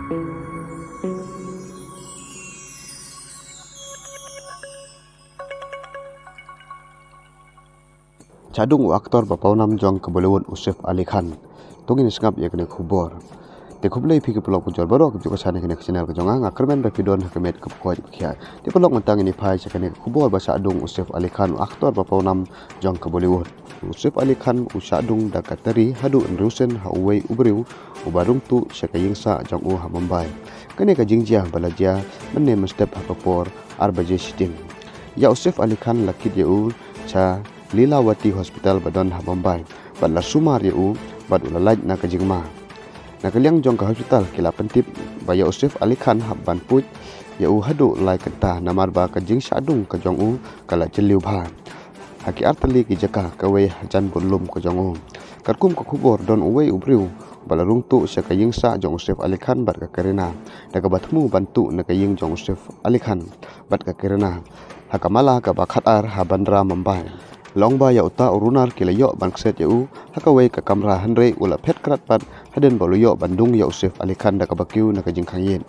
Cadung aktor bapaunam jong ke Bollywood Usef Ali Khan. Tungin sengap ya kena kubor. Te kublai pi ke pelok pujol barok juga sana kena channel ke jonga ngakermen rapidon hakemet ke kuat kia. Te pelok mentang ini pai kena kubor bahasa adung Usef Ali Khan aktor bapaunam jong ke Bollywood. Usef Ali Khan usadung dakateri hadu nrusen hauwei ubriu ubarung tu syakaying sa jong ha Mumbai. Kene ka jingjia balajia menne mestep hapapor arbaje siting. Ya Usef Ali Khan lakit yau cha Lilawati Hospital Badon ha Mumbai. Badla sumar yau bad ulalaj na kajingma. Nakaliang jong ke hospital kila pentip baya Usef Ali Khan habban puj yau hadu lai kenta namar ba kajing sadung ke jong u kala jeliu bha. Haki artali ki jaka kawe jan bulum ke jong u. Karkum ke kubor don uwei ubriu balarung tu syakaying sa jong Usef Ali Khan bad ka kerena. Daga batmu bantu nakaying jong Usef Ali Khan bad ka kerena. Hakamala ka bakhatar ha bandra Mumbai. Longba ya uta urunar kila yo bangset yau hakawai ka kamera handre ula pet krat pat haden balu yo Bandung ya Usef Ali Khan da ka bakiu na ka jingkhang yin.